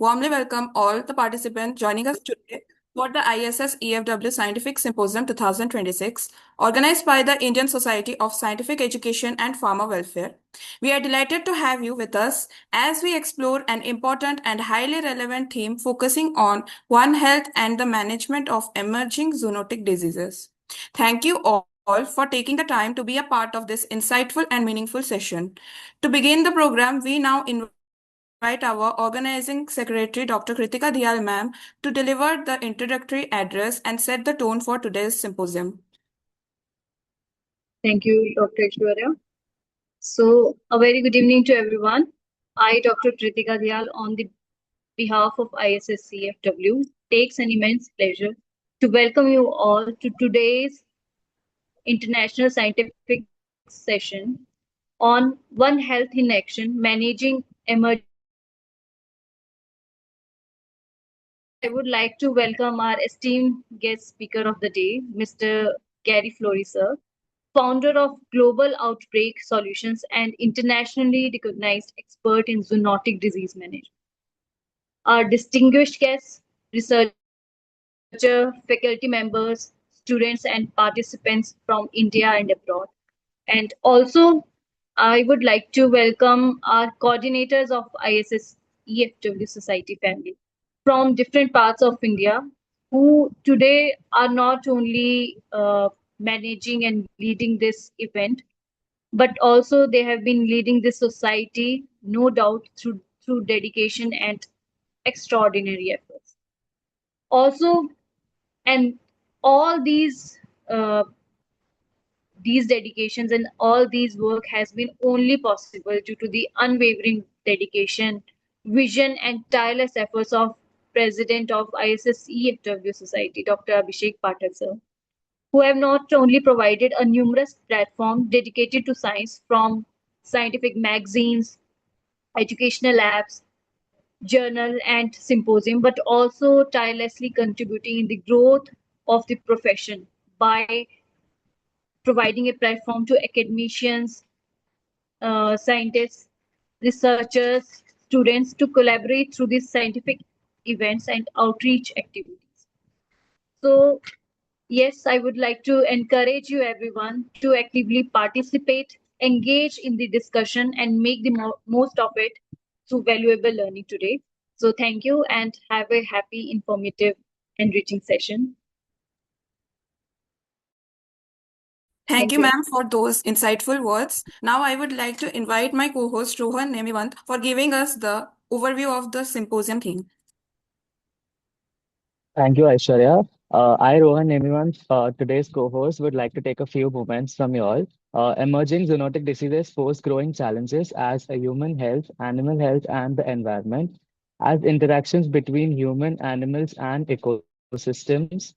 warmly welcome all the participants joining us today for the ISSEFW Scientific Symposium 2026, organized by the Indian Society of Scientific Education and Farmer Welfare. We are delighted to have you with us as we explore an important and highly relevant theme focusing on One Health and the management of emerging zoonotic diseases. Thank you all for taking the time to be a part of this insightful and meaningful session. To begin the program, we now invite our organizing secretary, Dr. Kritika Diyal ma'am, to deliver the introductory address and set the tone for today's symposium. Thank you, Dr. Ishwarya. So, a very good evening to everyone. I, Dr. Kritika Diyal, on the behalf of ISSCFW, takes an immense pleasure to welcome you all to today's International Scientific Session on One Health in Action, Managing Emerging. I would like to welcome our esteemed guest speaker of the day, Mr. Gary Flory, sir, founder of Global Outbreak Solutions and internationally recognized expert in zoonotic disease management. Our distinguished guests, researcher, faculty members, students, and participants from India and abroad. And also, I would like to welcome our coordinators of ISS EFW Society family from different parts of India who today are not only managing and leading this event, but also they have been leading this society, no doubt, through dedication and extraordinary efforts. Also, and all these dedications and all these work has been only possible due to the unwavering dedication, vision, and tireless efforts of President of ISSEFW Society, Dr. Abhishek Pathak sir, who have not only provided a numerous platform dedicated to science from scientific magazines, educational labs, journal, and symposium, but also tirelessly contributing in the growth of the profession by providing a platform to academicians, scientists, researchers, students to collaborate through these scientific events and outreach activities. So, yes, I would like to encourage you everyone to actively participate, engage in the discussion, and make the most of it through valuable learning today. So, thank you and have a happy, informative, enriching session. Thank you, ma'am, for those insightful words. Now I would like to invite my co-host Rohan Nemivant for giving us the overview of the symposium theme. Thank you, Aishwarya. I, Rohan Nemiwan, today's co-host, would like to take a few moments from you all. Emerging zoonotic diseases pose growing challenges as a human health, animal health, and the environment. As interactions between human, animals, and ecosystems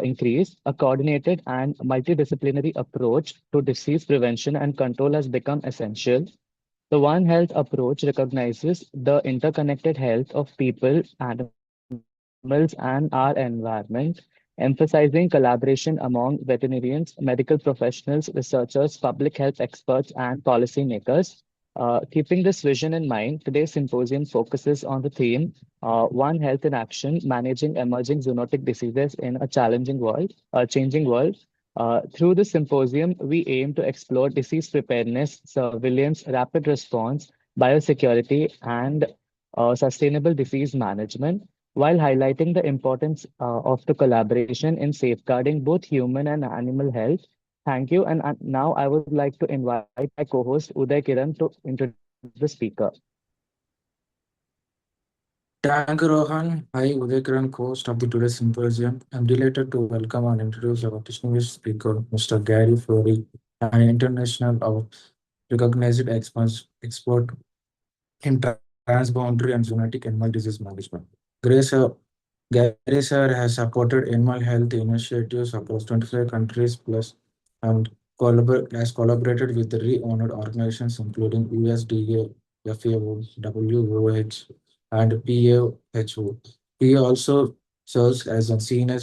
increase, a coordinated and multidisciplinary approach to disease prevention and control has become essential. The One Health approach recognizes the interconnected health of people, animals, and our environment, emphasizing collaboration among veterinarians, medical professionals, researchers, public health experts, and policymakers. Keeping this vision in mind, today's symposium focuses on the theme One Health in Action, Managing Emerging Zoonotic Diseases in a Changing World. Through this symposium, we aim to explore disease preparedness, surveillance, rapid response, biosecurity, and sustainable disease management, while highlighting the importance of the collaboration in safeguarding both human and animal health. Thank you. And now I would like to invite my co-host Uday Kiran to introduce the speaker. Thank you, Rohan. Hi, Uday Kiran, host of the today's symposium. I'm delighted to welcome and introduce our distinguished speaker, Mr. Gary Flory, an international recognized expert in transboundary and zoonotic animal disease management. Gary sir has supported animal health initiatives across 25 countries plus and has collaborated with the renowned organizations including USDA, FAO, WOH, and PAHO. He also serves as a senior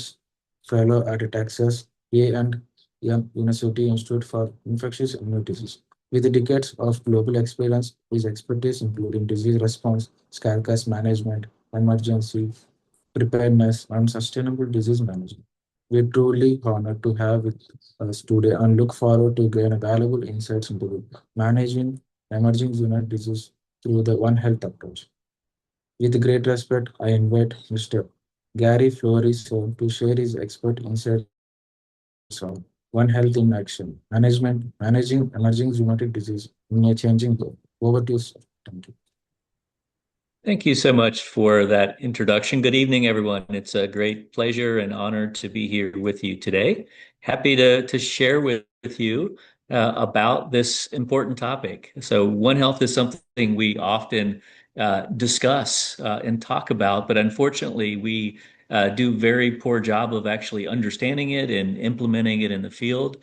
fellow at Texas A&M University Institute for Infectious Diseases. With decades of global experience, his expertise including disease response, Carcass management, emergency preparedness, and sustainable disease management. We're truly honored to have with us today and look forward to gain valuable insights into managing emerging zoonotic disease through the One Health approach. With great respect, I invite Mr. Gary Flory to share his expert insights on One Health in Action, managing emerging zoonotic disease in a changing world. Over to you, sir. Thank you. Thank you so much for that introduction. Good evening, everyone. It's a great pleasure and honor to be here with you today. Happy to share with you about this important topic. So, One Health is something we often discuss and talk about, but unfortunately, we do very poor job of actually understanding it and implementing it in the field.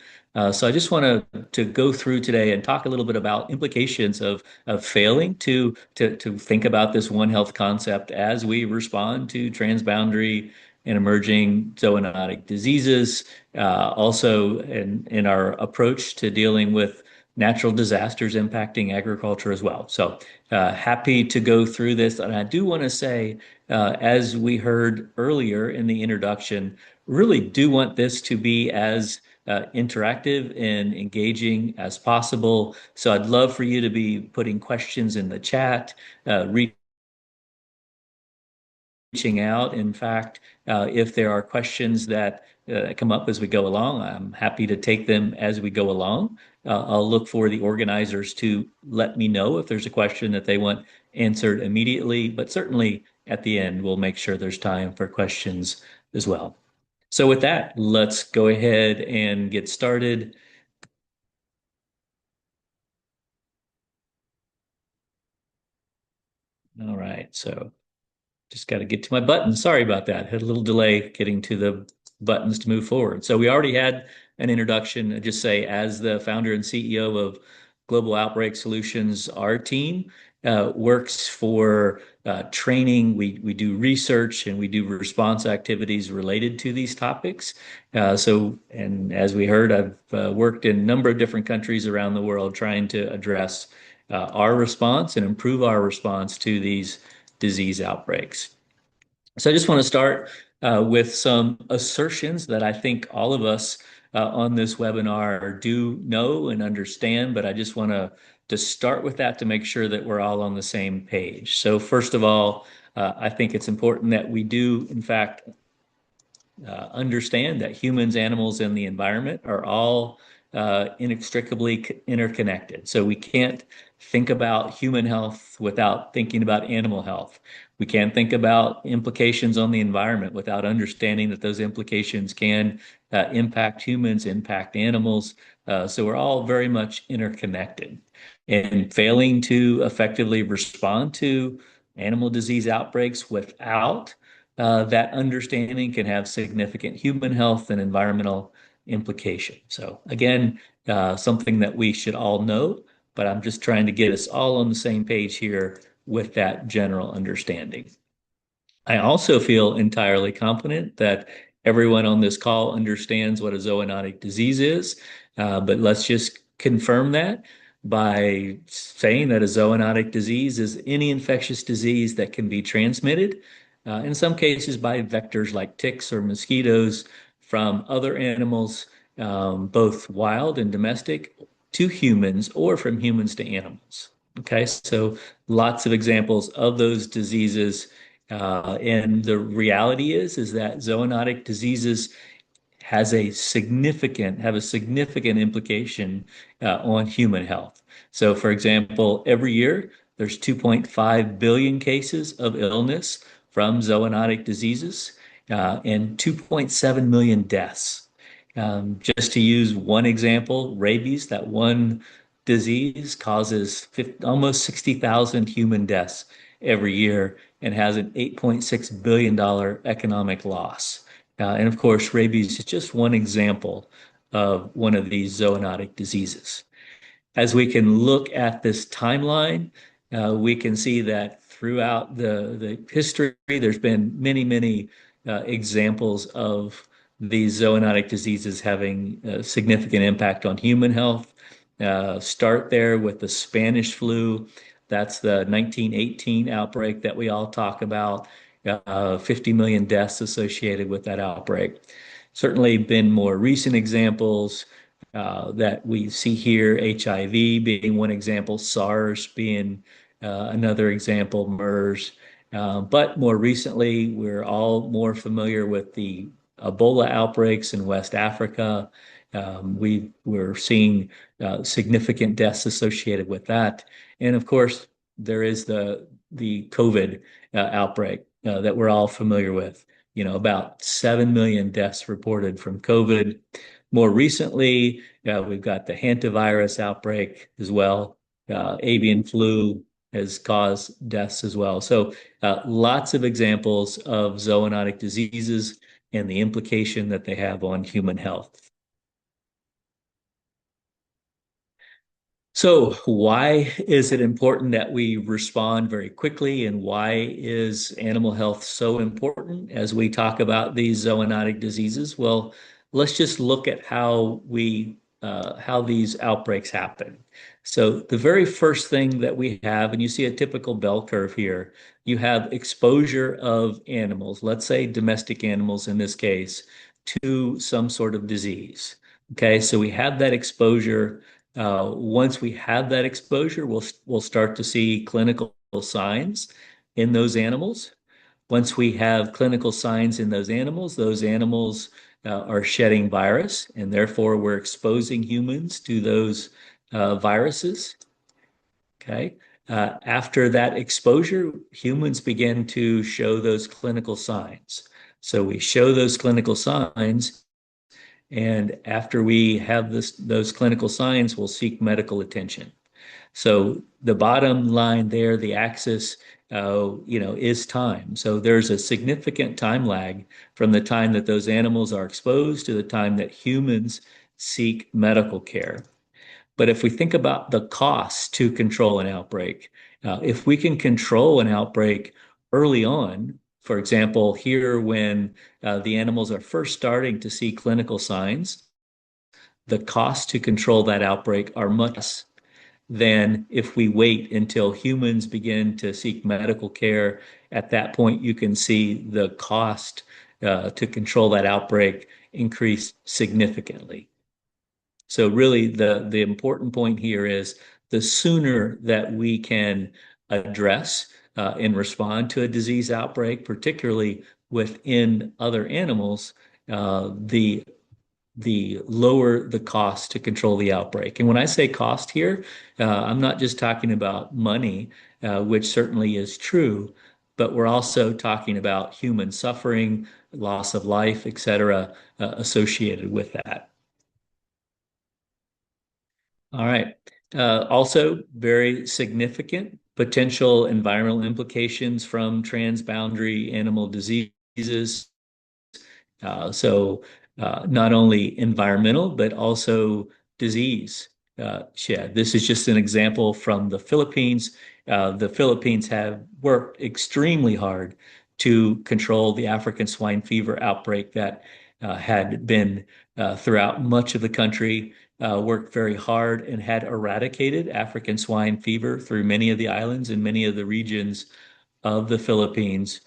So I just want to go through today and talk a little bit about implications of failing to think about this One Health concept as we respond to transboundary and emerging zoonotic diseases. Also, in our approach to dealing with natural disasters impacting agriculture as well. So happy to go through this. And I do want to say, as we heard earlier in the introduction, really do want this to be as interactive and engaging as possible. So I'd love for you to be putting questions in the chat, reaching out. In fact, if there are questions that come up as we go along, I'm happy to take them as we go along. I'll look for the organizers to let me know if there's a question that they want answered immediately, but certainly at the end, we'll make sure there's time for questions as well. So with that, let's go ahead and get started. All right, so just got to get to my button. Sorry about that. Had a little delay getting to the buttons to move forward. So we already had an introduction. I just say, as the founder and CEO of Global Outbreak Solutions, our team works for training. We do research and we do response activities related to these topics. And as we heard, I've worked in a number of different countries around the world trying to address our response and improve our response to these disease outbreaks. So I just want to start with some assertions that I think all of us on this webinar do know and understand, but I just want to start with that to make sure that we're all on the same page. So first of all, I think it's important that we do, in fact, understand that humans, animals, and the environment are all inextricably interconnected. So we can't think about human health without thinking about animal health. We can't think about implications on the environment without understanding that those implications can impact humans, impact animals. So we're all very much interconnected. And failing to effectively respond to animal disease outbreaks without that understanding can have significant human health and environmental implications. So again, something that we should all know, but I'm just trying to get us all on the same page here with that general understanding. I also feel entirely confident that everyone on this call understands what a zoonotic disease is, but let's just confirm that by saying that a zoonotic disease is any infectious disease that can be transmitted, in some cases by vectors like ticks or mosquitoes, from other animals, both wild and domestic, to humans, or from humans to animals. Okay, so lots of examples of those diseases. And the reality is that zoonotic diseases have a significant implication on human health. So, for example, every year there's 2.5 billion cases of illness from zoonotic diseases and 2.7 million deaths. Just to use one example, rabies, that one disease causes almost 60,000 human deaths every year and has an $8.6 billion economic loss. And of course, rabies is just one example of one of these zoonotic diseases. As we can look at this timeline, we can see that throughout the history, there's been many examples of these zoonotic diseases having a significant impact on human health. Start there with the Spanish flu That's the 1918 outbreak that we all talk about, 50 million deaths associated with that outbreak. Certainly been more recent examples that we see here, HIV being one example, SARS being another example, MERS. But more recently, we're all more familiar with the Ebola outbreaks in West Africa. We're seeing significant deaths associated with that. And of course, there is the COVID outbreak that we're all familiar with. About 7 million deaths reported from COVID. More recently, we've got the hantavirus outbreak as well. Avian flu has caused deaths as well. So lots of examples of zoonotic diseases and the implication that they have on human health. So why is it important that we respond very quickly, and why is animal health so important as we talk about these zoonotic diseases? Well, let's just look at how these outbreaks happen. So the very first thing that we have, and you see a typical bell curve here, you have exposure of animals, let's say domestic animals in this case, to some sort of disease. Okay, so we have that exposure. Once we have that exposure, we'll start to see clinical signs in those animals. Once we have clinical signs in those animals are shedding virus, and therefore we're exposing humans to those viruses. Okay. After that exposure, humans begin to show those clinical signs. So we show those clinical signs, and after we have those clinical signs, we'll seek medical attention. So the bottom line there, the axis, is time. So there's a significant time lag from the time that those animals are exposed to the time that humans seek medical care. But if we think about the cost to control an outbreak, if we can control an outbreak early on, for example, here when the animals are first starting to see clinical signs, the cost to control that outbreak are much less than if we wait until humans begin to seek medical care. At that point, you can see the cost to control that outbreak increase significantly. So really, the important point here is the sooner that we can address and respond to a disease outbreak, particularly within other animals, the lower the cost to control the outbreak. And when I say cost here, I'm not just talking about money, which certainly is true, but we're also talking about human suffering, loss of life, et cetera, associated with that. All right. Also, very significant potential environmental implications from transboundary animal diseases. Not only environmental, but also disease shed. This is just an example from the Philippines. The Philippines have worked extremely hard to control the African swine fever outbreak that had been throughout much of the country, worked very hard and had eradicated African swine fever through many of the islands and many of the regions of the Philippines.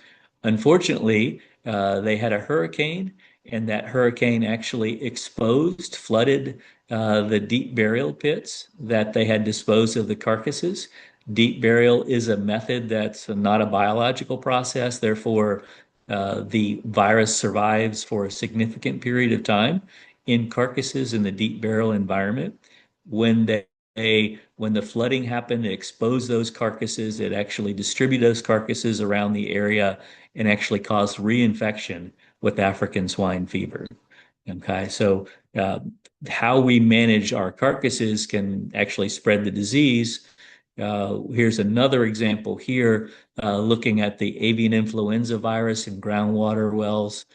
Unfortunately, they had a hurricane, and that hurricane actually flooded the deep burial pits that they had disposed of the carcasses. Deep burial is a method that's not a biological process. Therefore, the virus survives for a significant period of time in carcasses in the deep burial environment. When the flooding happened, it exposed those carcasses. It actually distributed those carcasses around the area and actually caused reinfection with African swine fever. Okay, so how we manage our carcasses can actually spread the disease. Here's another example here, looking at the avian influenza virus in groundwater wells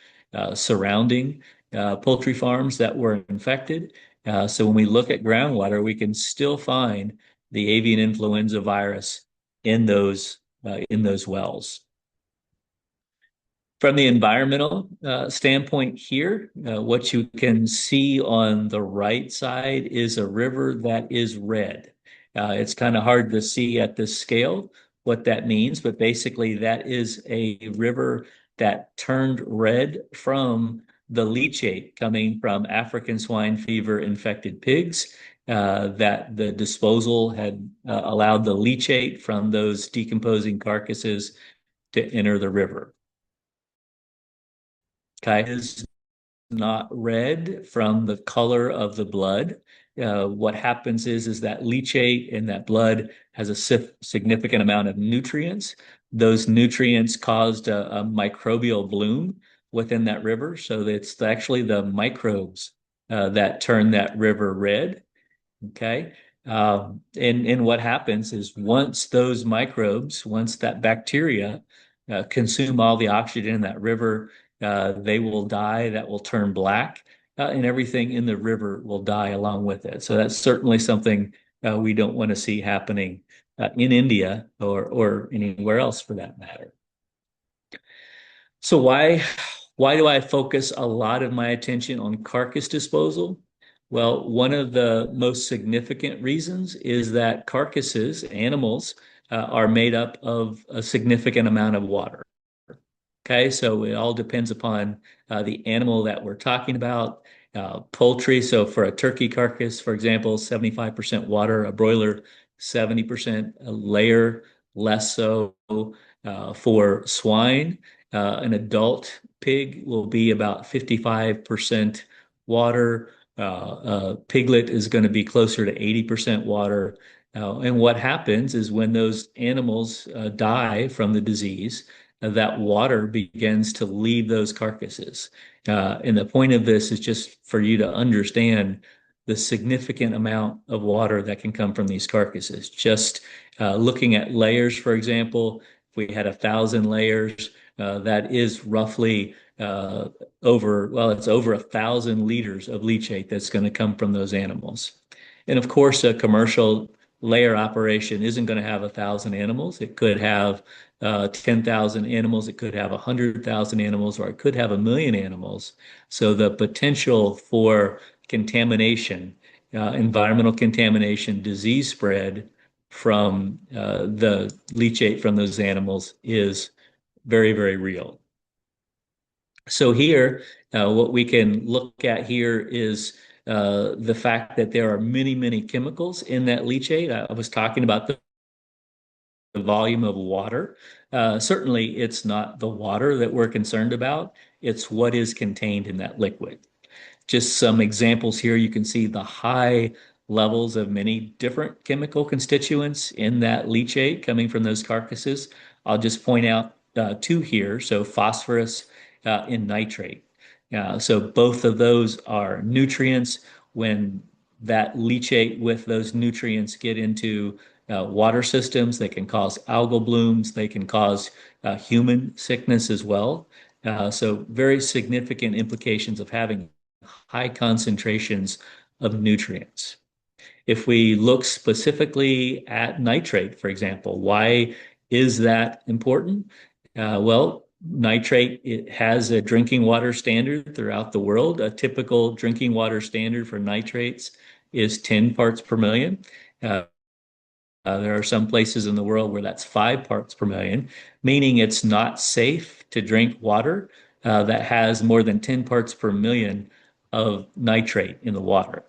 surrounding poultry farms that were infected. So when we look at groundwater, we can still find the avian influenza virus in those wells. From the environmental standpoint here, what you can see on the right side is a river that is red. It's kind of hard to see at this scale what that means, but basically that is a river that turned red from the leachate coming from African swine fever infected pigs, that the disposal had allowed the leachate from those decomposing carcasses to enter the river. Okay, is not red from the color of the blood. What happens is that leachate in that blood has a significant amount of nutrients. Those nutrients caused a microbial bloom within that river. So it's actually the microbes that turn that river red. Okay. And what happens is once those microbes, once that bacteria consume all the oxygen in that river, they will die, that will turn black, and everything in the river will die along with it. So that's certainly something we don't want to see happening in India or anywhere else for that matter. So why do I focus a lot of my attention on carcass disposal? Well, one of the most significant reasons is that carcasses, animals, are made up of a significant amount of water. Okay, so it all depends upon the animal that we're talking about. Poultry, so for a turkey carcass, for example, 75% water, a broiler, 70% a layer, less so. For swine, an adult pig will be about 55% water. A piglet is going to be closer to 80% water. And what happens is when those animals die from the disease, that water begins to leave those carcasses. And the point of this is just for you to understand the significant amount of water that can come from these carcasses. Just looking at layers, for example, if we had 1,000 layers, that is roughly it's over 1,000 liters of leachate that's going to come from those animals. And of course, a commercial layer operation isn't going to have 1,000 animals. It could have 10,000 animals, it could have 100,000 animals, or it could have 1,000,000 animals. So the potential for contamination, environmental contamination, disease spread from the leachate from those animals is very, very real. So here, what we can look at here is the fact that there are many, many chemicals in that leachate. I was talking about the volume of water. Certainly, it's not the water that we're concerned about. It's what is contained in that liquid. Just some examples here. You can see the high levels of many different chemical constituents in that leachate coming from those carcasses. I'll just point out two here. So phosphorus and nitrate. So both of those are nutrients. When that leachate with those nutrients get into water systems, they can cause algal blooms, they can cause human sickness as well. So very significant implications of having high concentrations of nutrients. If we look specifically at nitrate, for example, why is that important? Well, nitrate, it has a drinking water standard throughout the world. A typical drinking water standard for nitrates is 10 parts per million. There are some places in the world where that's 5 parts per million, meaning it's not safe to drink water that has more than 10 parts per million of nitrate in the water.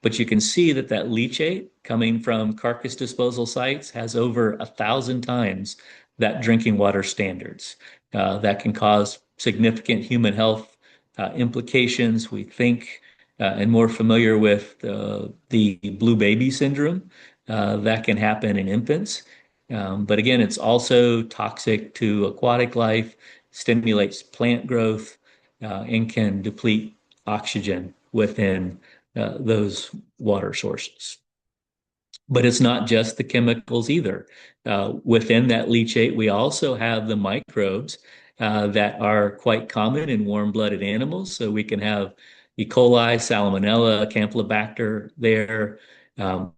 But you can see that leachate coming from carcass disposal sites has over 1,000 times that drinking water standards. That can cause significant human health implications. We think and more familiar with the blue baby syndrome that can happen in infants. But again, it's also toxic to aquatic life, stimulates plant growth, and can deplete oxygen within those water sources. But it's not just the chemicals either. Within that leachate, we also have the microbes that are quite common in warm-blooded animals. So we can have E. coli, Salmonella, Campylobacter there,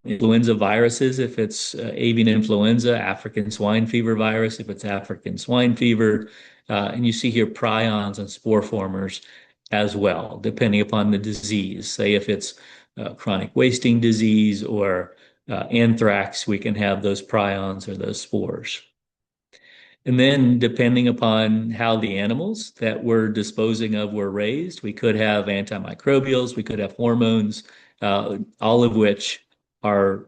influenza viruses if it's avian influenza, African swine fever virus if it's African swine fever, and you see here prions and spore formers as well, depending upon the disease. Say if it's chronic wasting disease or anthrax, we can have those prions or those spores. And then, depending upon how the animals that we're disposing of were raised, we could have antimicrobials, we could have hormones, all of which are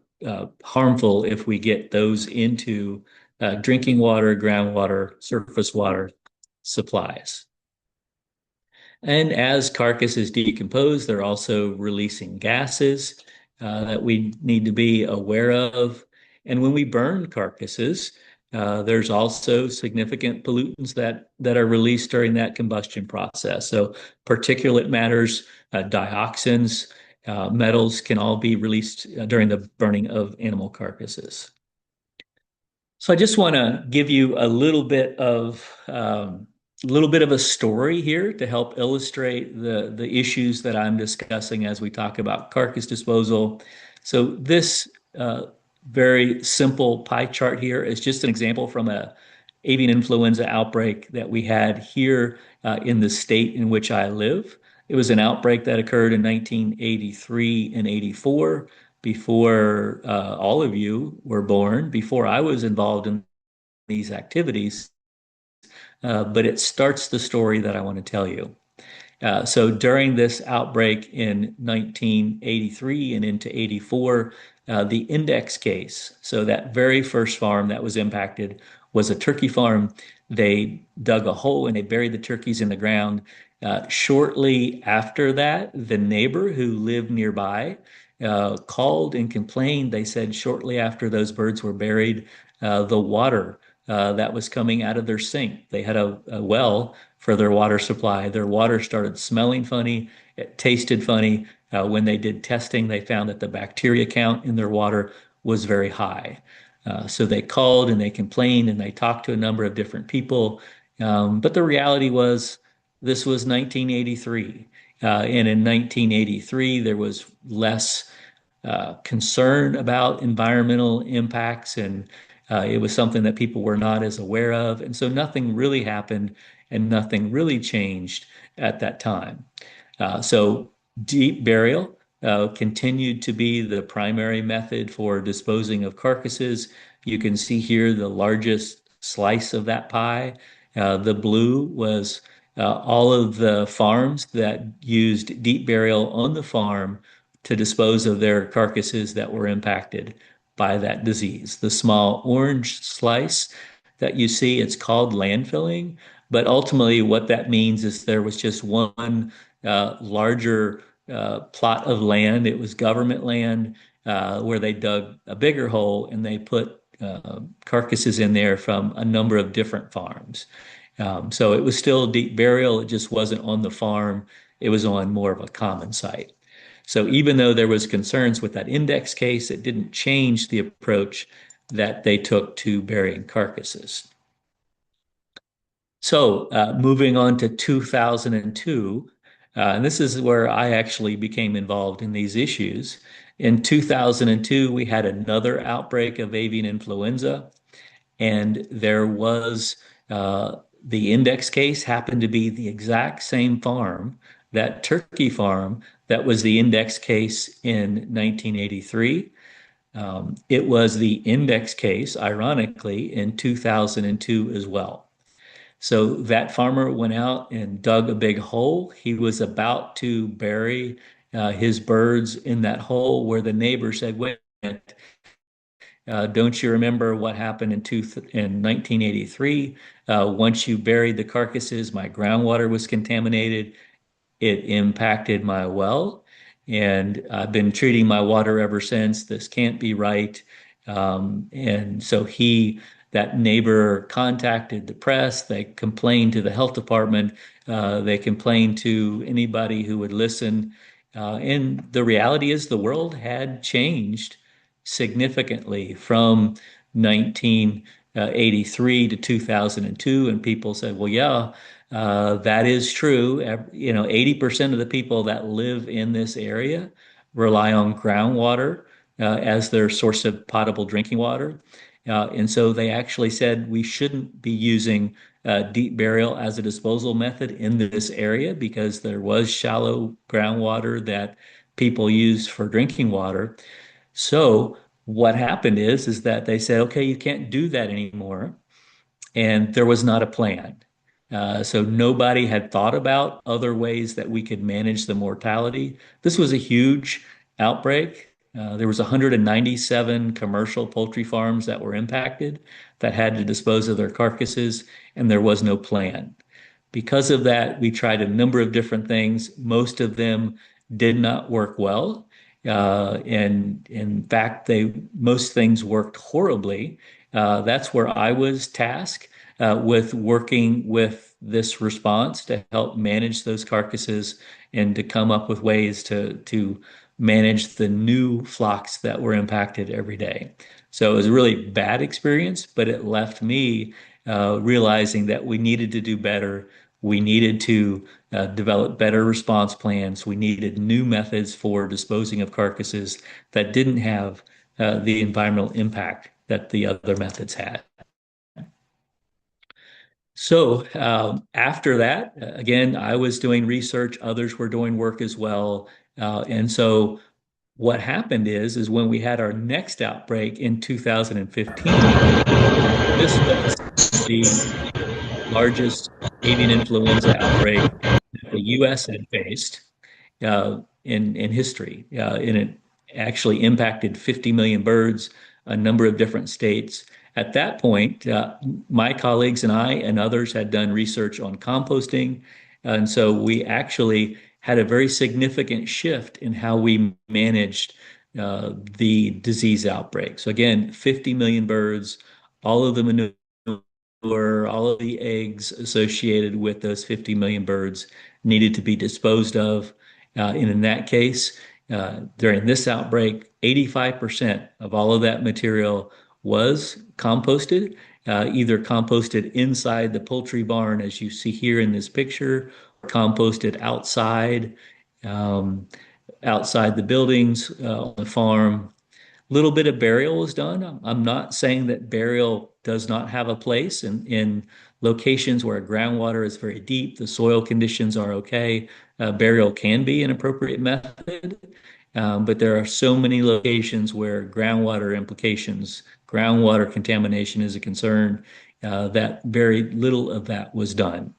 harmful if we get those into drinking water, groundwater, surface water supplies. And as carcasses decompose, they're also releasing gases that we need to be aware of. And when we burn carcasses, there's also significant pollutants that are released during that combustion process. So particulate matters, dioxins, metals can all be released during the burning of animal carcasses. So I just want to give you a little bit of a story here to help illustrate the issues that I'm discussing as we talk about carcass disposal. So this very simple pie chart here is just an example from a avian influenza outbreak that we had here in the state in which I live. It was an outbreak that occurred in 1983 and 84, before all of you were born, before I was involved in these activities. But it starts the story that I want to tell you. So during this outbreak in 1983 and into 84, the index case, so that very first farm that was impacted was a turkey farm. They dug a hole and they buried the turkeys in the ground. Shortly after that, the neighbor who lived nearby called and complained. They said shortly after those birds were buried, the water that was coming out of their sink. They had a well for their water supply. Their water started smelling funny. It tasted funny. When they did testing, they found that the bacteria count in their water was very high. So they called and they complained and they talked to a number of different people. But the reality was this was 1983. And in 1983, there was less concern about environmental impacts, and it was something that people were not as aware of. And so nothing really happened and nothing really changed at that time. So deep burial continued to be the primary method for disposing of carcasses. You can see here the largest slice of that pie. The blue was all of the farms that used deep burial on the farm to dispose of their carcasses that were impacted by that disease. The small orange slice that you see, it's called landfilling, but ultimately what that means is there was just one larger plot of land. It was government land where they dug a bigger hole and they put carcasses in there from a number of different farms. So it was still deep burial. It just wasn't on the farm. It was on more of a common site. So even though there was concerns with that index case, it didn't change the approach that they took to burying carcasses. So moving on to 2002, and this is where I actually became involved in these issues. In 2002, we had another outbreak of avian influenza, and there was the index case happened to be the exact same farm, that turkey farm that was the index case in 1983. It was the index case, ironically, in 2002 as well. So that farmer went out and dug a big hole. He was about to bury his birds in that hole where the neighbor said, wait a minute, don't you remember what happened in 1983? Once you buried the carcasses, my groundwater was contaminated. It impacted my well, and I've been treating my water ever since. This can't be right. And so that neighbor contacted the press. They complained to the health department. They complained to anybody who would listen. And the reality is the world had changed significantly from 1983 to 2002. And people said, well, yeah, that is true. 80% of the people that live in this area rely on groundwater as their source of potable drinking water. And so they actually said we shouldn't be using deep burial as a disposal method in this area because there was shallow groundwater that people used for drinking water. So what happened is that they said, okay, you can't do that anymore. And there was not a plan. So nobody had thought about other ways that we could manage the mortality. This was a huge outbreak. There was 197 commercial poultry farms that were impacted that had to dispose of their carcasses, and there was no plan. Because of that, we tried a number of different things. Most of them did not work well. And in fact, most things worked horribly. That's where I was tasked with working with this response to help manage those carcasses and to come up with ways to manage the new flocks that were impacted every day. So it was a really bad experience, but it left me realizing that we needed to do better. We needed to develop better response plans. We needed new methods for disposing of carcasses that didn't have the environmental impact that the other methods had. So after that, again, I was doing research, others were doing work as well. And so what happened is when we had our next outbreak in 2015, this was the largest avian influenza outbreak that the U.S. had faced in history. And it actually impacted 50 million birds, a number of different states. At that point, my colleagues and I and others had done research on composting. And so we actually had a very significant shift in how we managed the disease outbreak. So again, 50 million birds, all of the manure, all of the eggs associated with those 50 million birds needed to be disposed of. And in that case, during this outbreak, 85% of all of that material was composted, either composted inside the poultry barn, as you see here in this picture, or composted outside, outside the buildings on the farm. Little bit of burial was done. I'm not saying that burial does not have a place in locations where groundwater is very deep, the soil conditions are okay. Burial can be an appropriate method, but there are so many locations where groundwater implications, groundwater contamination is a concern, that very little of that was done.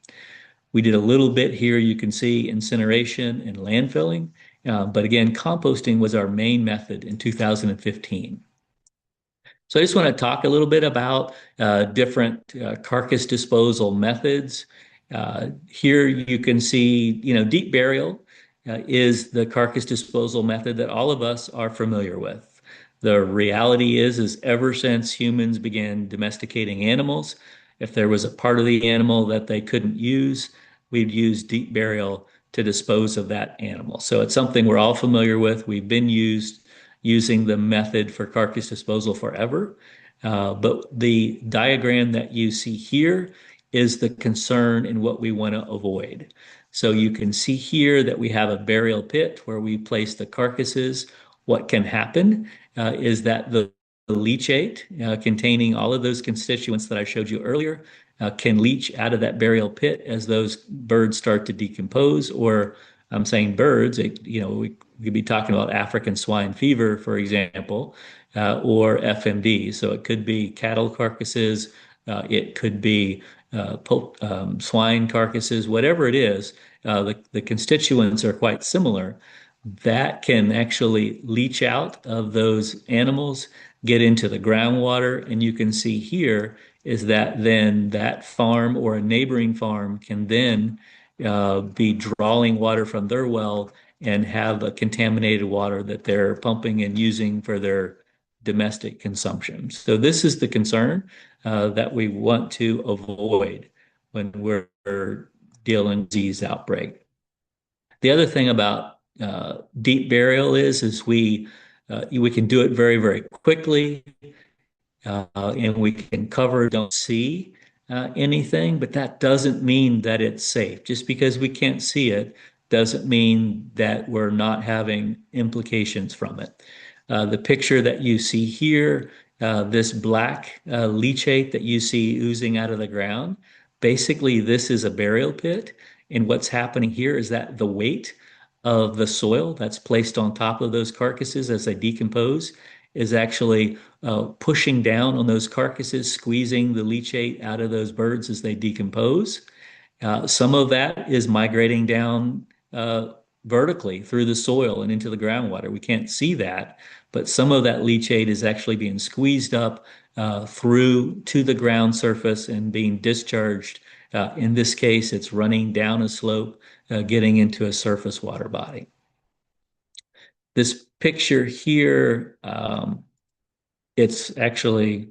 We did a little bit here. You can see incineration and landfilling. But again, composting was our main method in 2015. So I just want to talk a little bit about different carcass disposal methods. Here you can see, deep burial is the carcass disposal method that all of us are familiar with. The reality is ever since humans began domesticating animals, if there was a part of the animal that they couldn't use, we'd use deep burial to dispose of that animal. So it's something we're all familiar with. We've been using the method for carcass disposal forever. But the diagram that you see here is the concern and what we want to avoid. So you can see here that we have a burial pit where we place the carcasses. What can happen is that the leachate containing all of those constituents that I showed you earlier can leach out of that burial pit as those birds start to decompose. Or I'm saying birds, we could be talking about African swine fever, for example, or FMD. So it could be cattle carcasses, it could be swine carcasses, whatever it is. The constituents are quite similar. That can actually leach out of those animals, get into the groundwater, and you can see here is that then that farm or a neighboring farm can then be drawing water from their well and have a contaminated water that they're pumping and using for their domestic consumption. So this is the concern that we want to avoid when we're dealing with disease outbreak. The other thing about deep burial is we can do it very, very quickly, and we can cover, don't see anything, but that doesn't mean that it's safe. Just because we can't see it doesn't mean that we're not having implications from it. The picture that you see here, this black leachate that you see oozing out of the ground, basically this is a burial pit. And what's happening here is that the weight of the soil that's placed on top of those carcasses as they decompose is actually pushing down on those carcasses, squeezing the leachate out of those birds as they decompose. Some of that is migrating down vertically through the soil and into the groundwater. We can't see that, but some of that leachate is actually being squeezed up through to the ground surface and being discharged. In this case, it's running down a slope, getting into a surface water body. This picture here, it's actually,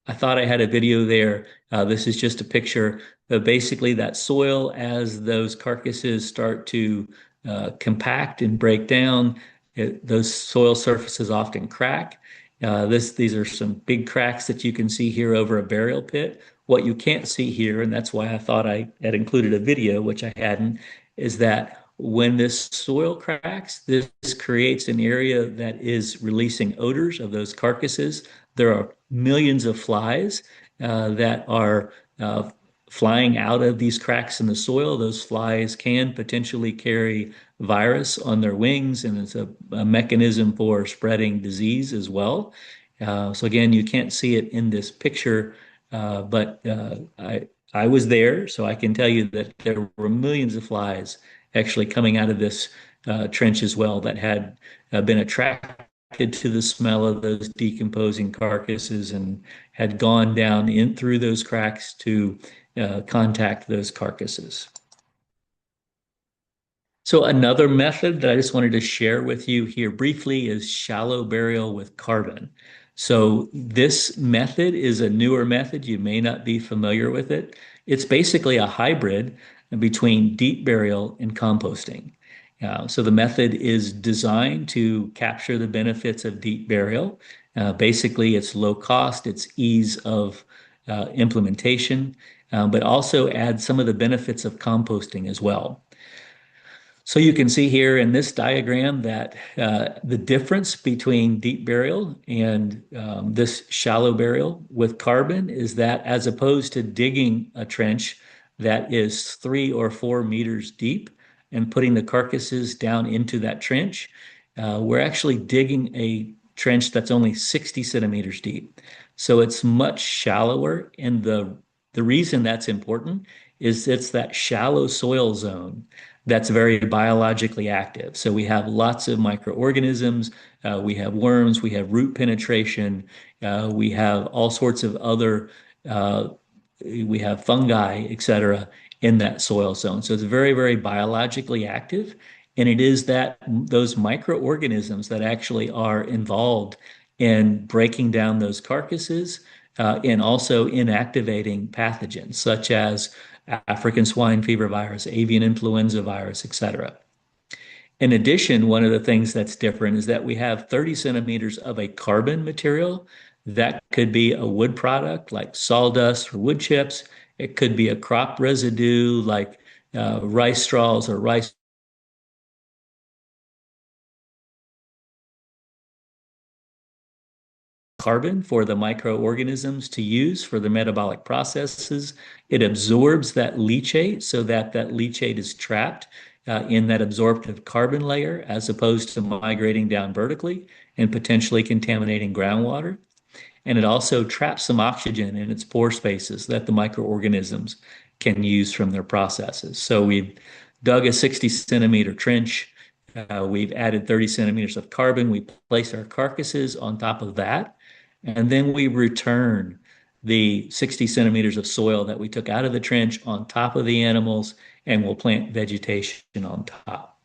I thought I had a video there. This is just a picture of basically that soil as those carcasses start to compact and break down. Those soil surfaces often crack. These are some big cracks that you can see here over a burial pit. What you can't see here, and that's why I thought I had included a video, which I hadn't, is that when this soil cracks, this creates an area that is releasing odors of those carcasses. There are millions of flies that are flying out of these cracks in the soil. Those flies can potentially carry virus on their wings, and it's a mechanism for spreading disease as well. So again, you can't see it in this picture, but I was there, so I can tell you that there were millions of flies actually coming out of this trench as well that had been attracted to the smell of those decomposing carcasses and had gone down in through those cracks to contact those carcasses. So another method that I just wanted to share with you here briefly is shallow burial with carbon. So this method is a newer method. You may not be familiar with it. It's basically a hybrid between deep burial and composting. So the method is designed to capture the benefits of deep burial. Basically, it's low cost, it's ease of implementation, but also add some of the benefits of composting as well. So you can see here in this diagram that the difference between deep burial and this shallow burial with carbon is that as opposed to digging a trench that is 3 or 4 meters deep and putting the carcasses down into that trench, we're actually digging a trench that's only 60 centimeters deep. So it's much shallower, and the reason that's important is it's that shallow soil zone that's very biologically active. So we have lots of microorganisms, we have worms, we have root penetration, we have all sorts of other, we have fungi, etc., in that soil zone. So it's very, very biologically active. And it is that those microorganisms that actually are involved in breaking down those carcasses and also inactivating pathogens such as African swine fever virus, avian influenza virus, etc. In addition, one of the things that's different is that we have 30 centimeters of a carbon material. That could be a wood product like sawdust or wood chips. It could be a crop residue like rice straws or rice carbon for the microorganisms to use for the metabolic processes. It absorbs that leachate so that leachate is trapped in that absorptive carbon layer as opposed to migrating down vertically and potentially contaminating groundwater. And it also traps some oxygen in its pore spaces that the microorganisms can use from their processes. So we've dug a 60 centimeter trench. We've added 30 centimeters of carbon. We place our carcasses on top of that. And then we return the 60 centimeters of soil that we took out of the trench on top of the animals, and we'll plant vegetation on top.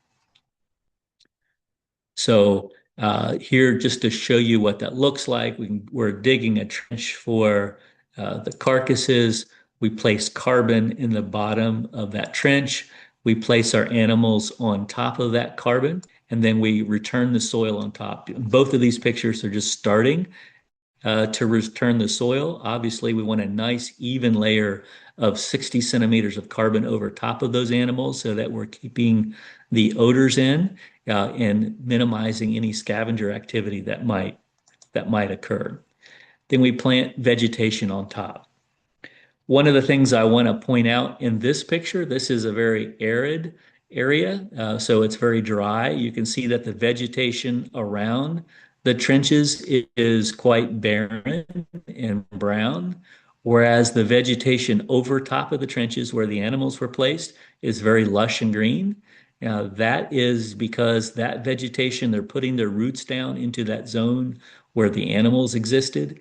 So here, just to show you what that looks like, we're digging a trench for the carcasses. We place carbon in the bottom of that trench. We place our animals on top of that carbon, and then we return the soil on top. Both of these pictures are just starting to return the soil. Obviously, we want a nice even layer of 60 centimeters of carbon over top of those animals so that we're keeping the odors in and minimizing any scavenger activity that might occur. Then we plant vegetation on top. One of the things I want to point out in this picture, this is a very arid area, so it's very dry. You can see that the vegetation around the trenches is quite barren and brown, whereas the vegetation over top of the trenches where the animals were placed is very lush and green. That is because that vegetation, they're putting their roots down into that zone where the animals existed.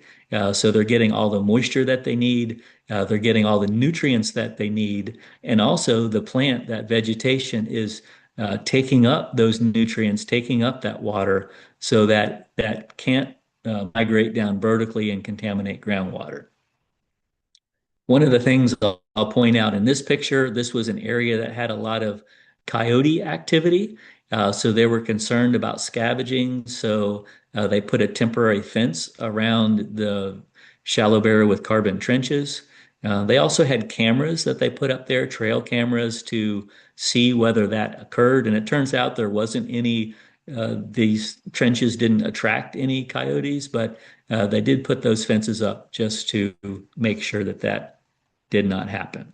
So they're getting all the moisture that they need. They're getting all the nutrients that they need. And also the plant, that vegetation is taking up those nutrients, taking up that water so that that can't migrate down vertically and contaminate groundwater. One of the things I'll point out in this picture, this was an area that had a lot of coyote activity. So they were concerned about scavenging. So they put a temporary fence around the shallow barrier with carbon trenches. They also had cameras that they put up there, trail cameras, to see whether that occurred. And it turns out there wasn't any, these trenches didn't attract any coyotes, but they did put those fences up just to make sure that that did not happen.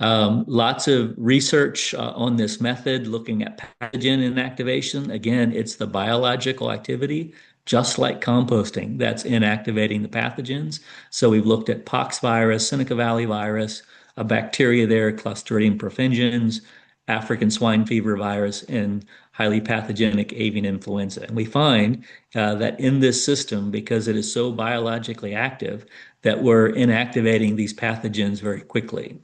Lots of research on this method looking at pathogen inactivation. Again, it's the biological activity, just like composting, that's inactivating the pathogens. So we've looked at pox virus, Seneca Valley virus, a bacteria there, Clostridium perfringens, African swine fever virus, and highly pathogenic avian influenza. And we find that in this system, because it is so biologically active, that we're inactivating these pathogens very quickly.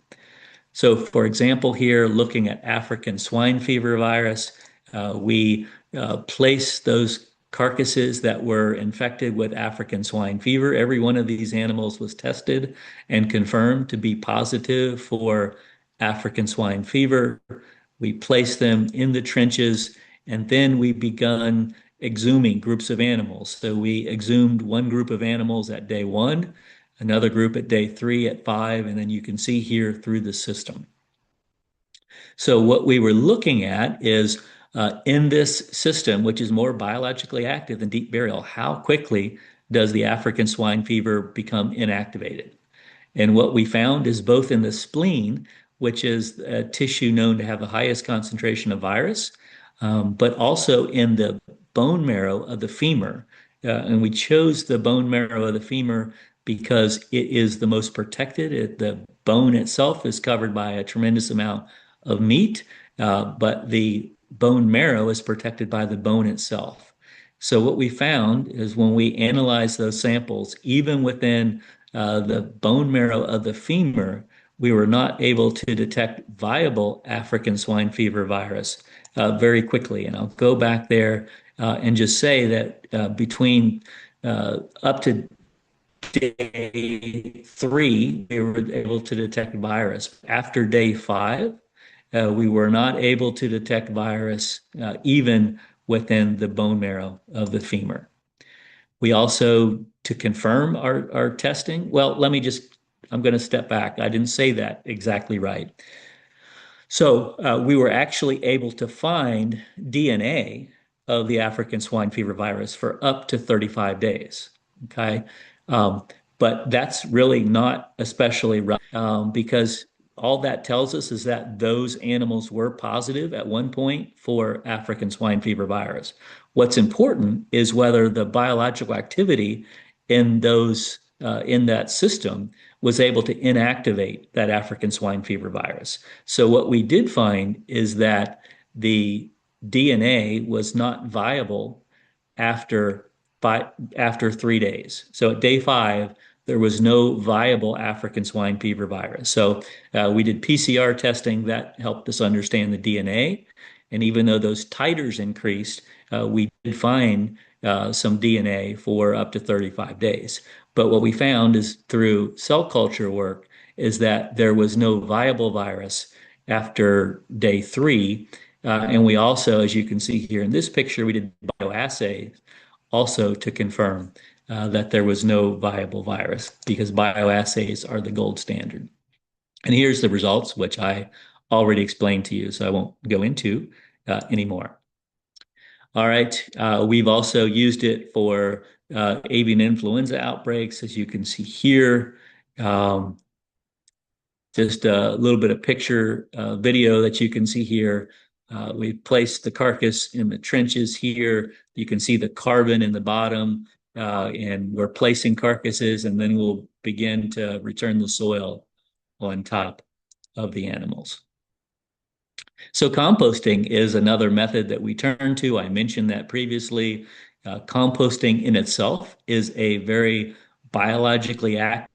So, for example, here looking at African swine fever virus, we place those carcasses that were infected with African swine fever. Every one of these animals was tested and confirmed to be positive for African swine fever. We placed them in the trenches, and then we begun exhuming groups of animals. So we exhumed one group of animals at day 1, another group at day 3, at 5, and then you can see here through the system. So what we were looking at is in this system, which is more biologically active than deep burial, how quickly does the African swine fever become inactivated? And what we found is both in the spleen, which is a tissue known to have the highest concentration of virus, but also in the bone marrow of the femur. And we chose the bone marrow of the femur because it is the most protected. The bone itself is covered by a tremendous amount of meat, but the bone marrow is protected by the bone itself. So what we found is when we analyzed those samples, even within the bone marrow of the femur, we were not able to detect viable African swine fever virus very quickly. And I'll go back there and just say that between up to day 3, we were able to detect virus. After day 5, we were not able to detect virus even within the bone marrow of the femur. We also, to confirm our testing, well, I'm going to step back. I didn't say that exactly right. So we were actually able to find DNA of the African swine fever virus for up to 35 days. Okay. But that's really not especially right because all that tells us is that those animals were positive at one point for African swine fever virus. What's important is whether the biological activity in those in that system was able to inactivate that African swine fever virus. So what we did find is that the DNA was not viable after 3 days. So at day 5, there was no viable African swine fever virus. So we did PCR testing that helped us understand the DNA. And even though those titers increased, we did find some DNA for up to 35 days. But what we found is through cell culture work is that there was no viable virus after day 3. And we also, as you can see here in this picture, we did bioassays also to confirm that there was no viable virus because bioassays are the gold standard. And here's the results, which I already explained to you, so I won't go into anymore. All right, we've also used it for avian influenza outbreaks, as you can see here. Just a little bit of picture video that you can see here. We've placed the carcass in the trenches here. You can see the carbon in the bottom, and we're placing carcasses, and then we'll begin to return the soil on top of the animals. So composting is another method that we turn to. I mentioned that previously. Composting in itself is a very biologically active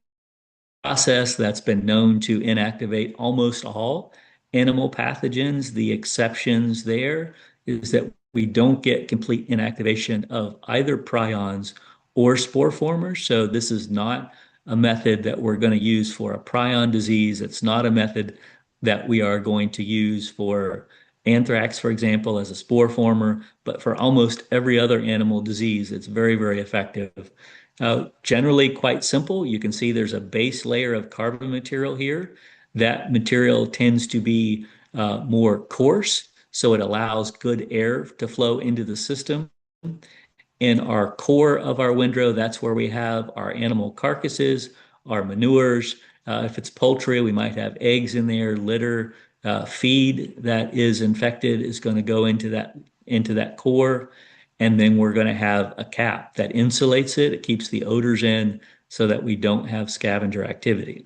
process that's been known to inactivate almost all animal pathogens. The exceptions there is that we don't get complete inactivation of either prions or spore formers. So this is not a method that we're going to use for a prion disease. It's not a method that we are going to use for anthrax, for example, as a spore former, but for almost every other animal disease, it's very, very effective. Generally quite simple. You can see there's a base layer of carbon material here. That material tends to be more coarse, so it allows good air to flow into the system. In our core of our windrow, that's where we have our animal carcasses, our manures. If it's poultry, we might have eggs in there, litter, feed that is infected is going to go into that core. And then we're going to have a cap that insulates it. It keeps the odors in so that we don't have scavenger activity.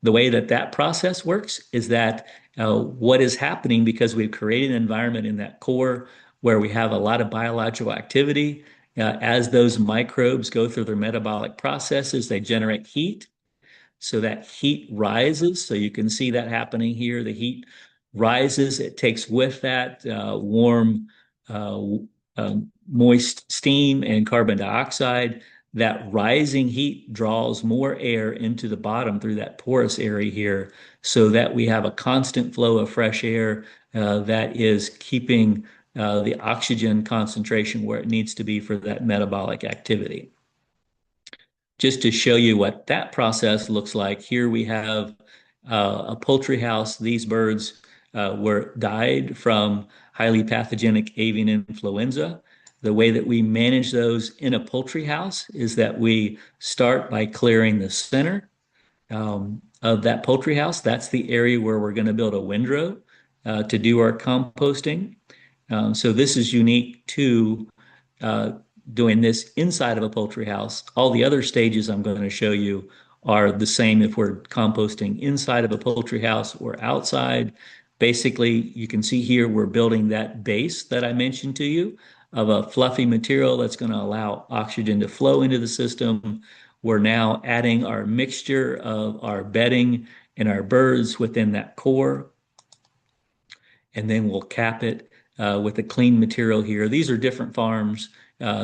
The way that that process works is that what is happening, because we've created an environment in that core where we have a lot of biological activity, as those microbes go through their metabolic processes, they generate heat. So that heat rises. So you can see that happening here. The heat rises. It takes with that warm, moist steam and carbon dioxide. That rising heat draws more air into the bottom through that porous area here so that we have a constant flow of fresh air that is keeping the oxygen concentration where it needs to be for that metabolic activity. Just to show you what that process looks like, here we have a poultry house. These birds were died from highly pathogenic avian influenza. The way that we manage those in a poultry house is that we start by clearing the center of that poultry house. That's the area where we're going to build a windrow to do our composting. So this is unique to doing this inside of a poultry house. All the other stages I'm going to show you are the same if we're composting inside of a poultry house or outside. Basically, you can see here we're building that base that I mentioned to you of a fluffy material that's going to allow oxygen to flow into the system. We're now adding our mixture of our bedding and our birds within that core, and then we'll cap it with a clean material here. These are different farms,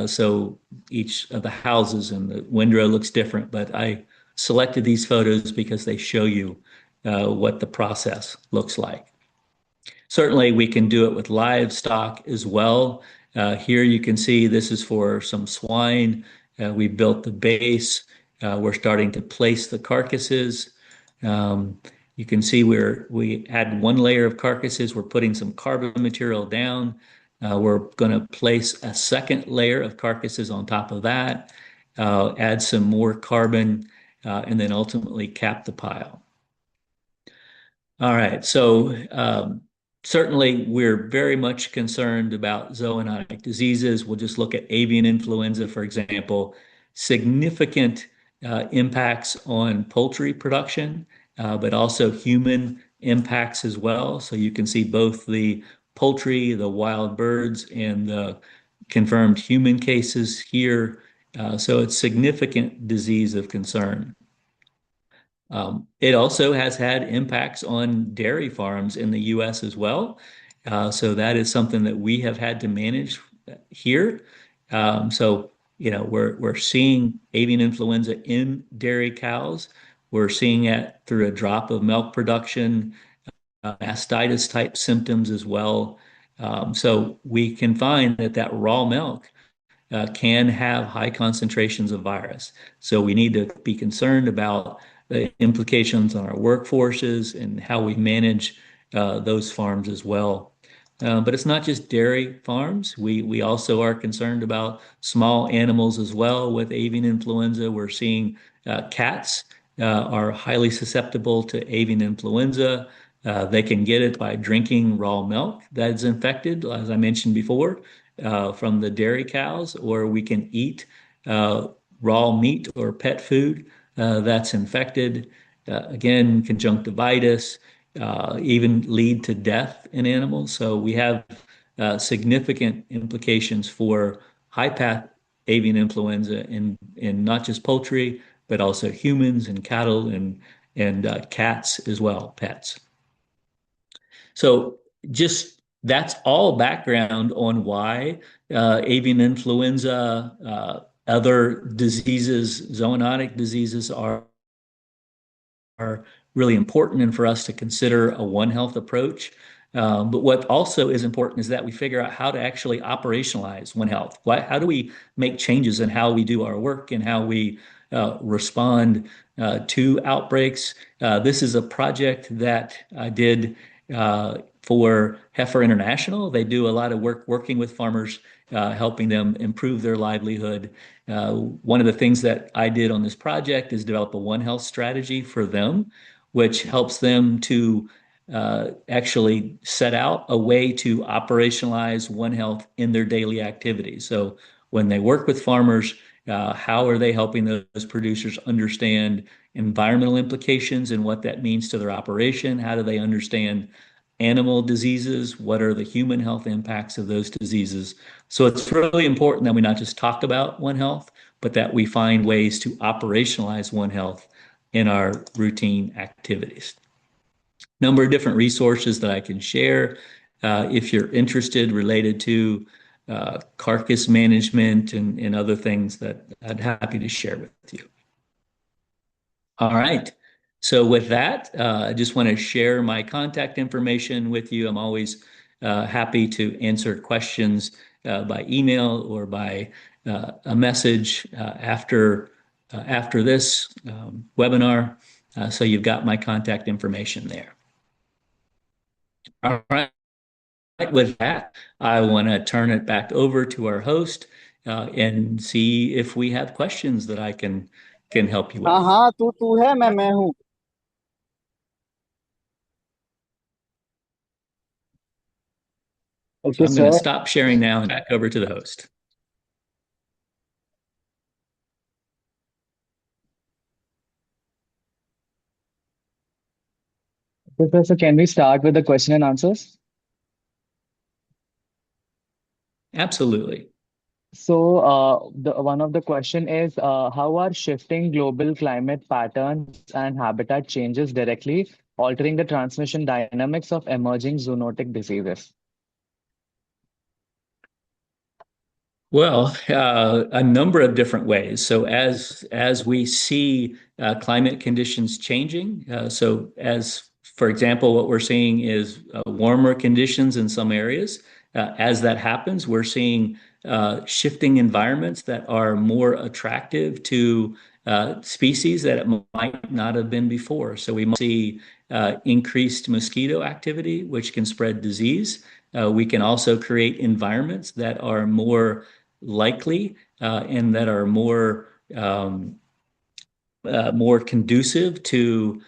so each of the houses and the windrow looks different, but I selected these photos because they show you what the process looks like. Certainly, we can do it with livestock as well. Here you can see this is for some swine. We built the base. We're starting to place the carcasses. You can see we had one layer of carcasses. We're putting some carbon material down. We're going to place a second layer of carcasses on top of that, add some more carbon, and then ultimately cap the pile. All right, so certainly we're very much concerned about zoonotic diseases. We'll just look at avian influenza, for example. Significant impacts on poultry production, but also human impacts as well. So you can see both the poultry, the wild birds, and the confirmed human cases here. So it's significant disease of concern. It also has had impacts on dairy farms in the US as well. So that is something that we have had to manage here. So, you know, we're seeing avian influenza in dairy cows. We're seeing it through a drop of milk production, mastitis type symptoms as well. So we can find that raw milk can have high concentrations of virus. So we need to be concerned about the implications on our workforces and how we manage those farms as well. But it's not just dairy farms. We also are concerned about small animals as well with avian influenza. We're seeing cats are highly susceptible to avian influenza. They can get it by drinking raw milk that's infected, as I mentioned before, from the dairy cows, or we can eat raw meat or pet food that's infected. Again, conjunctivitis, even lead to death in animals. So we have significant implications for high path avian influenza in not just poultry, but also humans and cattle and cats as well, pets. So just that's all background on why avian influenza, other diseases, zoonotic diseases are really important and for us to consider a One Health approach. But what also is important is that we figure out how to actually operationalize One Health. How do we make changes in how we do our work and how we respond to outbreaks? This is a project that I did for Heifer International. They do a lot of work working with farmers, helping them improve their livelihood. One of the things that I did on this project is develop a One Health strategy for them, which helps them to actually set out a way to operationalize One Health in their daily activities. So when they work with farmers, how are they helping those producers understand environmental implications and what that means to their operation? How do they understand animal diseases? What are the human health impacts of those diseases? So it's really important that we not just talk about One Health, but that we find ways to operationalize One Health in our routine activities. Number of different resources that I can share if you're interested related to carcass management and other things that I'd happy to share with you. All right. So with that, I just want to share my contact information with you. I'm always happy to answer questions by email or by a message after this webinar. So you've got my contact information there. All right. With that, I want to turn it back over to our host and see if we have questions that I can help you with. हाँ हाँ तू है मैं हूँ So Okay, I'm going to sir. stop sharing now and back over to the host. Professor, can we start with the question and answers? Absolutely. So, one of the question is, how are shifting global climate patterns and habitat changes directly altering the transmission dynamics of emerging zoonotic diseases? Well, a number of different ways. So as we see climate conditions changing, so as for example, what we're seeing is warmer conditions in some areas. As that happens, we're seeing shifting environments that are more attractive to species that it might not have been before. So we might see increased mosquito activity, which can spread disease. We can also create environments that are more likely and that are more conducive to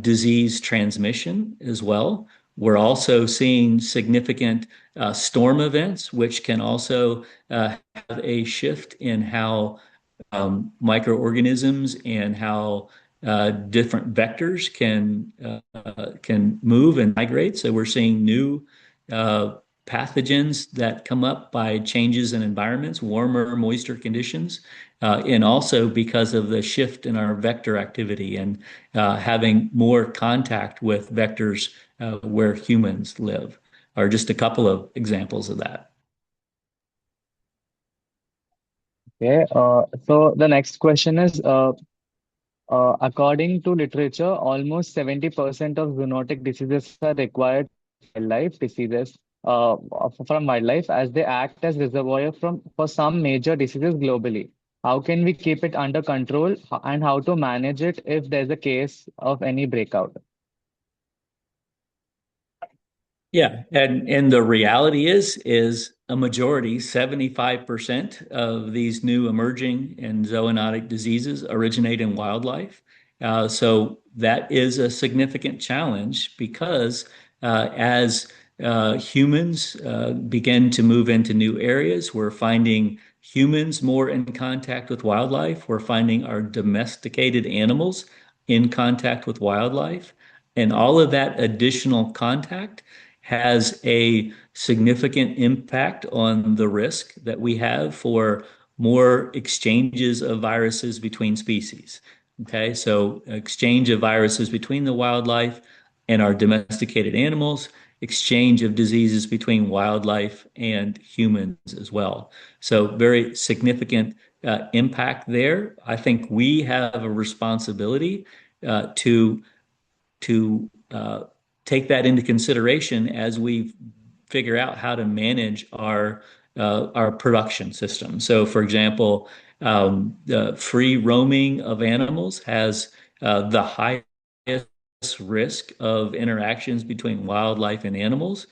disease transmission as well. We're also seeing significant storm events, which can also have a shift in how microorganisms and how different vectors can move and migrate. So we're seeing new pathogens that come up by changes in environments, warmer, moister conditions, and also because of the shift in our vector activity and having more contact with vectors where humans live are just a couple of examples of that. Okay, so the next question is, according to literature, almost 70% of zoonotic diseases are required wildlife diseases from wildlife as they act as reservoir for some major diseases globally. How can we keep it under control and how to manage it if there's a case of any breakout? Yeah, and the reality is a majority, 75% of these new emerging and zoonotic diseases originate in wildlife. So that is a significant challenge because as humans begin to move into new areas, we're finding humans more in contact with wildlife. We're finding our domesticated animals in contact with wildlife. And all of that additional contact has a significant impact on the risk that we have for more exchanges of viruses between species. Okay, so exchange of viruses between the wildlife and our domesticated animals, exchange of diseases between wildlife and humans as well. So very significant impact there. I think we have a responsibility to take that into consideration as we figure out how to manage our production system. So, for example, the free roaming of animals has the highest risk of interactions between wildlife and animals.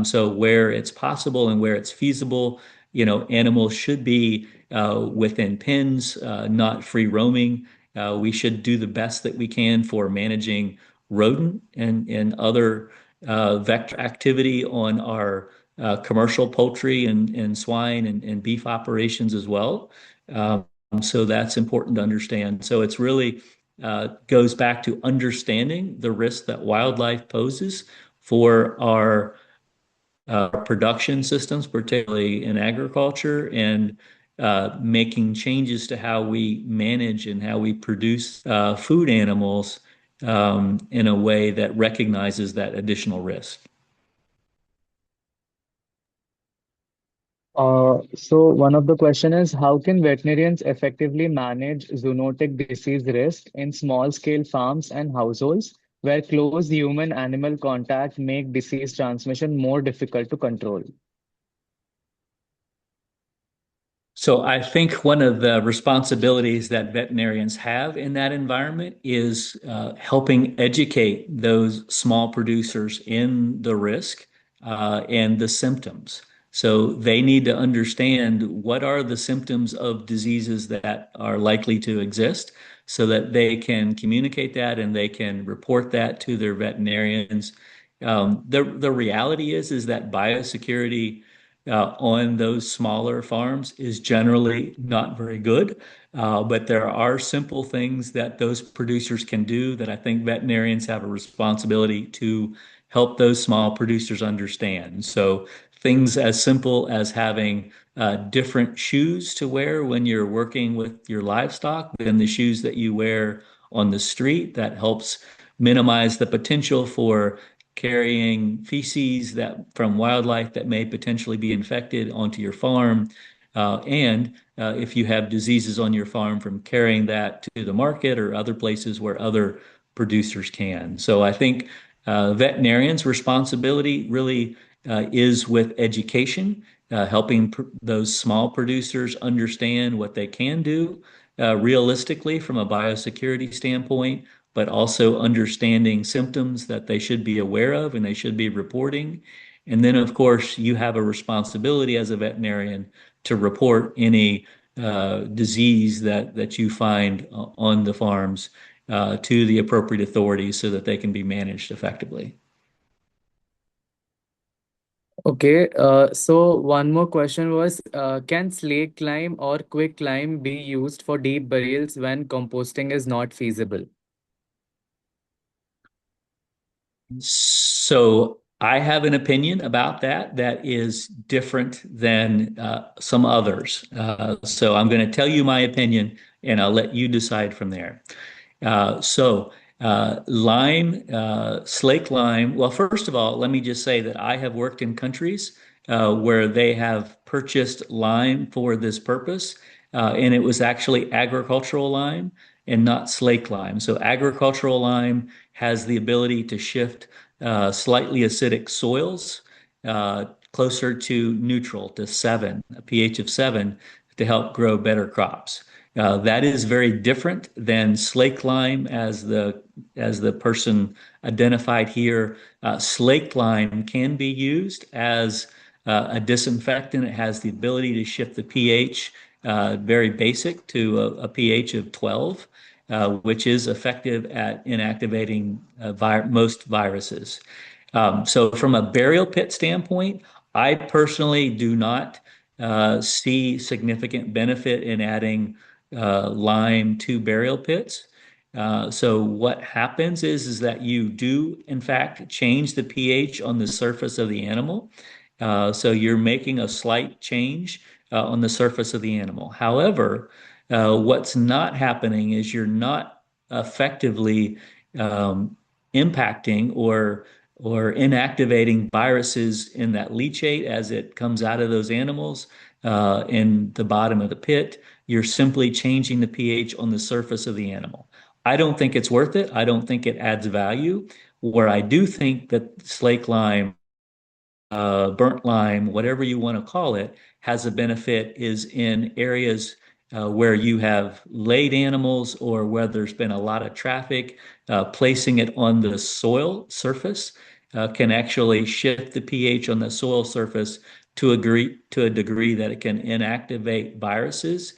So, where it's possible and where it's feasible, animals should be within pens, not free roaming. We should do the best that we can for managing rodent and other vector activity on our commercial poultry and swine and beef operations as well. So that's important to understand. So it's really goes back to understanding the risk that wildlife poses for our production systems, particularly in agriculture, and making changes to how we manage and how we produce food animals in a way that recognizes that additional risk. So one of the question is, how can veterinarians effectively manage zoonotic disease risk in small scale farms and households where close human-animal contact make disease transmission more difficult to control? So I think one of the responsibilities that veterinarians have in that environment is helping educate those small producers in the risk and the symptoms. So they need to understand what are the symptoms of diseases that are likely to exist so that they can communicate that and they can report that to their veterinarians. The reality is that biosecurity on those smaller farms is generally not very good. But there are simple things that those producers can do that I think veterinarians have a responsibility to help those small producers understand. So things as simple as having different shoes to wear when you're working with your livestock than the shoes that you wear on the street. That helps minimize the potential for carrying feces that from wildlife that may potentially be infected onto your farm. And if you have diseases on your farm, from carrying that to the market or other places where other producers can. So I think veterinarians' responsibility really is with education, helping those small producers understand what they can do realistically from a biosecurity standpoint, but also understanding symptoms that they should be aware of and they should be reporting. And then, of course, you have a responsibility as a veterinarian to report any disease that you find on the farms to the appropriate authorities so that they can be managed effectively. Okay, so one more question was, can slake lime or quick lime be used for deep burials when composting is not feasible? So I have an opinion about that is different than some others. So I'm going to tell you my opinion and I'll let you decide from there. Lime, slake lime. Well, first of all, let me just say that I have worked in countries where they have purchased lime for this purpose, and it was actually agricultural lime and not slake lime. So agricultural lime has the ability to shift slightly acidic soils closer to neutral, to 7, a pH of 7, to help grow better crops. That is very different than slake lime, as the person identified here. Slake lime can be used as a disinfectant. It has the ability to shift the pH, very basic, to a pH of 12. which is effective at inactivating most viruses. So from a burial pit standpoint, I personally do not see significant benefit in adding lime to burial pits. So what happens is that you do, in fact, change the pH on the surface of the animal. So you're making a slight change on the surface of the animal. However, what's not happening is you're not effectively um, impacting or inactivating viruses in that leachate as it comes out of those animals in the bottom of the pit. You're simply changing the pH on the surface of the animal. I don't think it's worth it. I don't think it adds value. Where I do think that slake lime, burnt lime, whatever you want to call it, has a benefit is in areas where you have laid animals or where there's been a lot of traffic. Placing it on the soil surface can actually shift the pH on the soil surface to a degree that it can inactivate viruses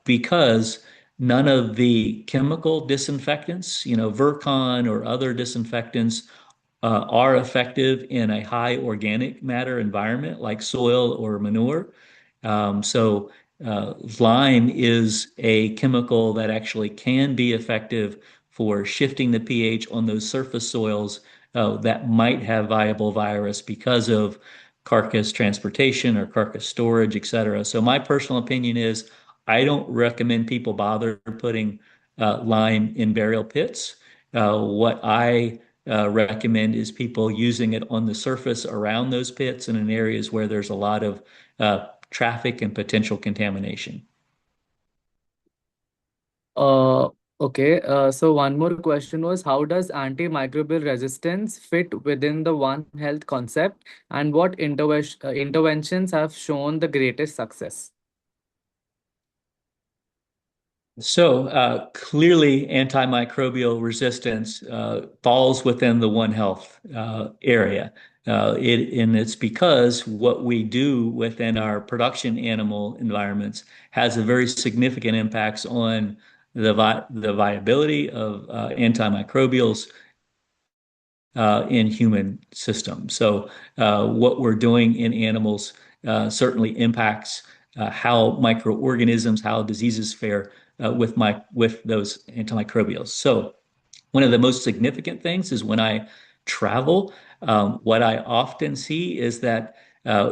because none of the chemical disinfectants, Virkon or other disinfectants, are effective in a high organic matter environment like soil or manure. So lime is a chemical that actually can be effective for shifting the pH on those surface soils that might have viable virus because of carcass transportation or carcass storage, et cetera. So my personal opinion is I don't recommend people bother putting lime in burial pits. What I recommend is people using it on the surface around those pits and in areas where there's a lot of traffic and potential contamination. Uh, okay. So one more question was, how does antimicrobial resistance fit within the One Health concept, and what interventions have shown the greatest success? So clearly, antimicrobial resistance falls within the One Health area. And it's because what we do within our production animal environments has a very significant impacts on the viability of antimicrobials in human systems. So what we're doing in animals certainly impacts how microorganisms, how diseases fare with those antimicrobials. So one of the most significant things is when I travel, what I often see is that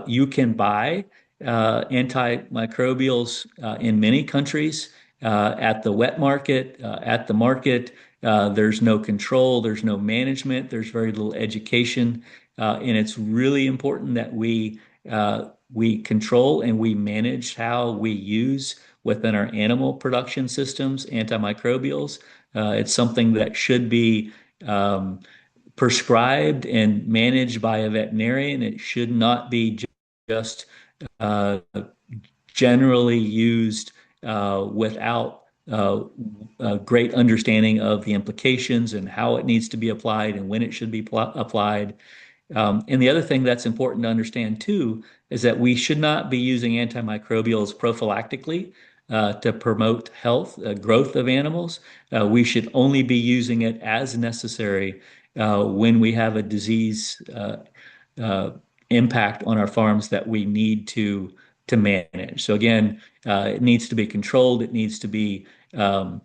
you can buy antimicrobials in many countries at the wet market, at the market. There's no control, there's no management, there's very little education, and it's really important that we control and we manage how we use within our animal production systems antimicrobials. It's something that should be prescribed and managed by a veterinarian. It should not be just uh, generally used without a great understanding of the implications and how it needs to be applied and when it should be applied. And the other thing that's important to understand too is that we should not be using antimicrobials prophylactically to promote health, growth of animals. We should only be using it as necessary when we have a disease uh, impact on our farms that we need to manage. So again, it needs to be controlled. Um,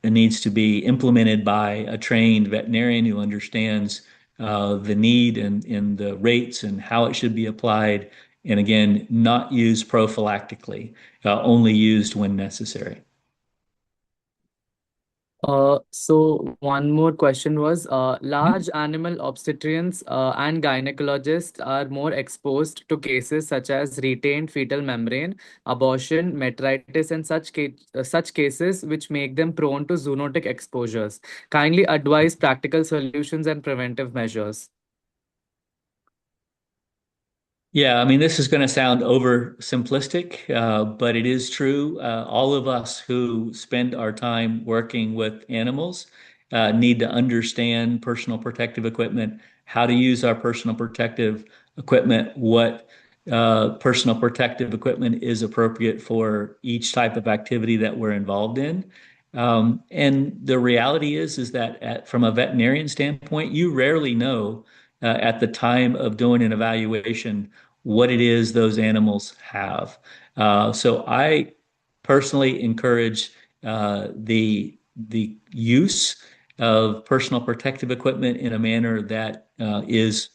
it needs to be implemented by a trained veterinarian who understands the need and the rates and how it should be applied. And again, not used prophylactically, only used when necessary. So one more question was, large animal obstetricians and gynecologists are more exposed to cases such as retained fetal membrane, abortion, metritis, and such cases which make them prone to zoonotic exposures. Kindly advise practical solutions and preventive measures. Yeah, I mean, this is going to sound oversimplistic, but it is true. All of us who spend our time working with animals need to understand personal protective equipment, how to use our personal protective equipment, what personal protective equipment is appropriate for each type of activity that we're involved in. And the reality is that from a veterinarian standpoint, you rarely know at the time of doing an evaluation what it is those animals have. So I personally encourage the use of personal protective equipment in a manner that is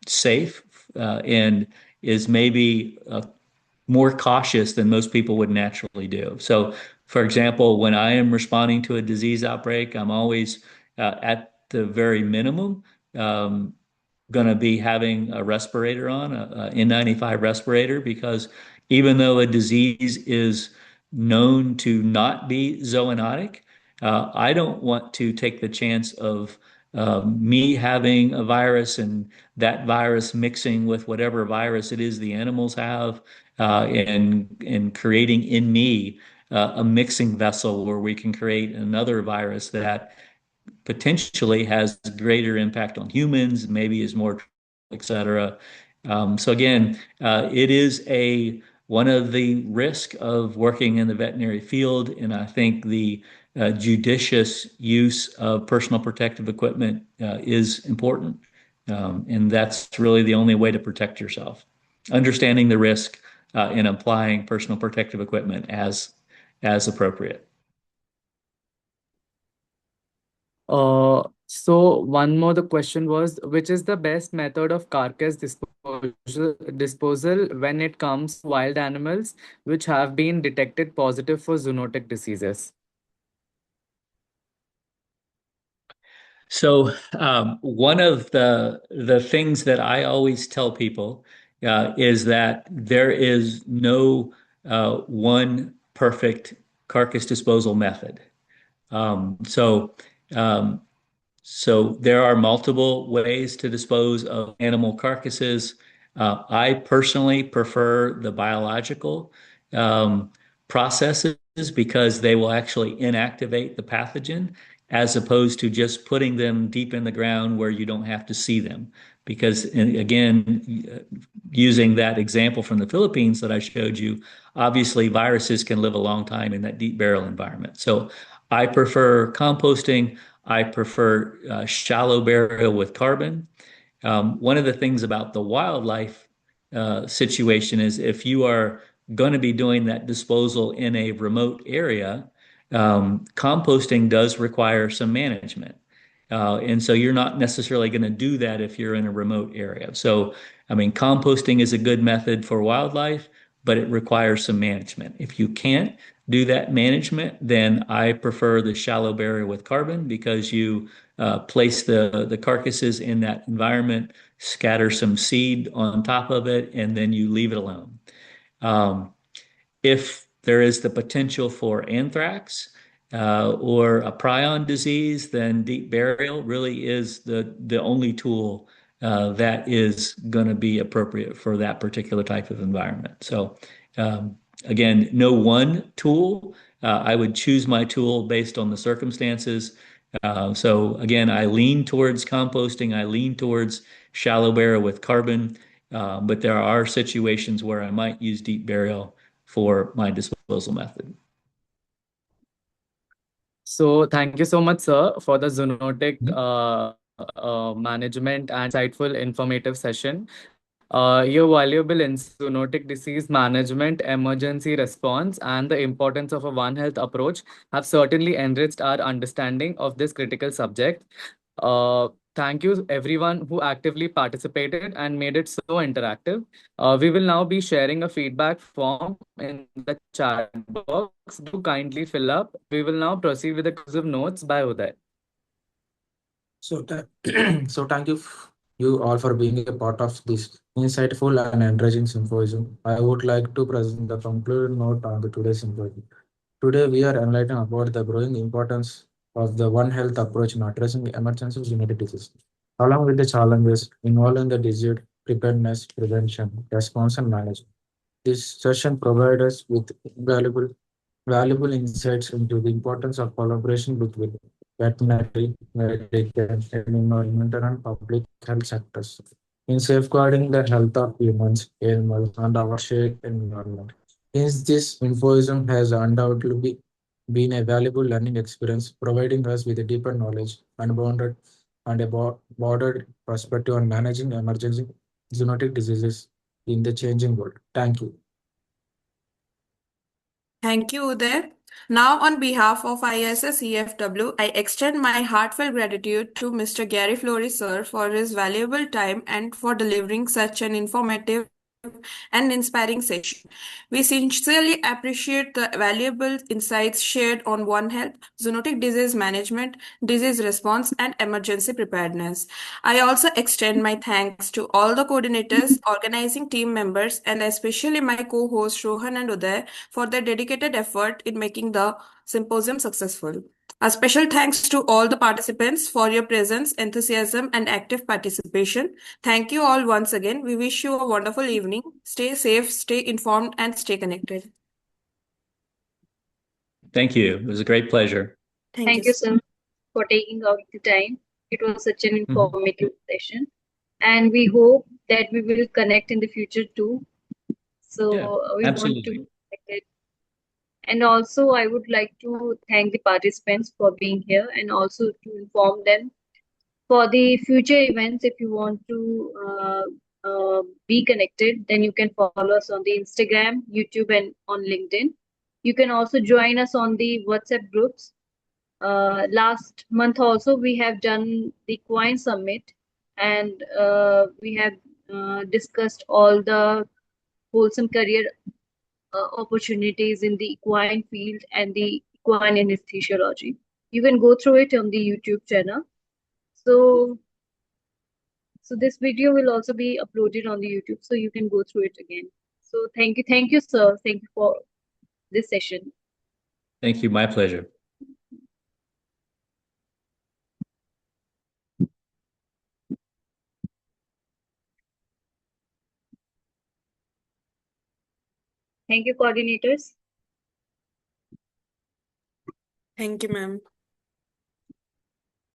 safe and is maybe more cautious than most people would naturally do. So, for example, when I am responding to a disease outbreak, I'm always at the very minimum um, going to be having a respirator on, a N95 respirator, because even though a disease is known to not be zoonotic, I don't want to take the chance of me having a virus and that virus mixing with whatever virus it is the animals have, and creating in me a mixing vessel where we can create another virus that potentially has greater impact on humans, maybe is more, et cetera. So again, it is a one of the risk of working in the veterinary field, and I think the judicious use of personal protective equipment is important, and that's really the only way to protect yourself. Understanding the risk and applying personal protective equipment as appropriate. So one more the question was, which is the best method of carcass disposal when it comes to wild animals which have been detected positive for zoonotic diseases? So one of the things that I always tell people is that there is no one perfect carcass disposal method. Um, so um, so there are multiple ways to dispose of animal carcasses. I personally prefer the biological um, processes because they will actually inactivate the pathogen as opposed to just putting them deep in the ground where you don't have to see them. Because, and again, using that example from the Philippines that I showed you, obviously viruses can live a long time in that deep burial environment. So I prefer composting. I prefer shallow burial with carbon. One of the things about the wildlife situation is if you are going to be doing that disposal in a remote area, composting does require some management. And so you're not necessarily going to do that if you're in a remote area. So, I mean, composting is a good method for wildlife, but it requires some management. If you can't do that management, then I prefer the shallow burial with carbon because you place the carcasses in that environment, scatter some seed on top of it, and then you leave it alone. Um, if there is the potential for anthrax or a prion disease, then deep burial really is the only tool that is going to be appropriate for that particular type of environment. So again, no one tool. I would choose my tool based on the circumstances. So again, I lean towards composting. I lean towards shallow burial with carbon, but there are situations where I might use deep burial for my disposal method. So thank you so much, sir, for the zoonotic management and insightful informative session. Your valuable in zoonotic disease management, emergency response, and the importance of a One Health approach have certainly enriched our understanding of this critical subject. Thank you, everyone who actively participated and made it so interactive. We will now be sharing a feedback form in the chat box. Do kindly fill up. We will now proceed with the conclusive notes by Uday. So, so thank you, you all for being a part of this insightful and encouraging symposium. I would like to present the concluded note on the today's symposium. Today, we are enlightened about the growing importance of the One Health approach in addressing emergency genetic disease, along with the challenges involving the disease preparedness, prevention, response, and management. This session provides us with valuable insights into the importance of collaboration between veterinary, medical, environmental, and public health sectors in safeguarding the health of humans, animals, and our shared environment. Hence, this symposium has undoubtedly been a valuable learning experience, providing us with a deeper knowledge, unbounded and a broader perspective on managing emerging zoonotic diseases in the changing world. Thank you. Thank you, Uday. Now, on behalf of ISSEFW, I extend my heartfelt gratitude to Mr. Gary Flory, sir, for his valuable time and for delivering such an informative and inspiring session. We sincerely appreciate the valuable insights shared on One Health, zoonotic disease management, disease response, and emergency preparedness. I also extend my thanks to all the coordinators, organizing team members, and especially my co-hosts Rohan and Uday for their dedicated effort in making the symposium successful. A special thanks to all the participants for your presence, enthusiasm, and active participation. Thank you all once again. We wish you a wonderful evening. Stay safe, stay informed, and stay connected. Thank you. It was a great pleasure. Thank you. Thank you, sir, for taking out the time. It was such an informative session, and we hope that we will connect in the future too. So Yeah, we want to absolutely. be connected. And also, I would like to thank the participants for being here and also to inform them for the future events. If you want to be connected, then you can follow us on the Instagram, YouTube, and on LinkedIn. You can also join us on the WhatsApp groups. Last month also we have done the Equine Summit, and we have discussed all the wholesome career opportunities in the equine field and the equine anesthesiology. You can go through it on the YouTube channel. So, so this video will also be uploaded on the YouTube, so you can go through it again. So thank you, sir. Thank you for this session. Thank you. My pleasure. Thank you, coordinators. Thank you, ma'am.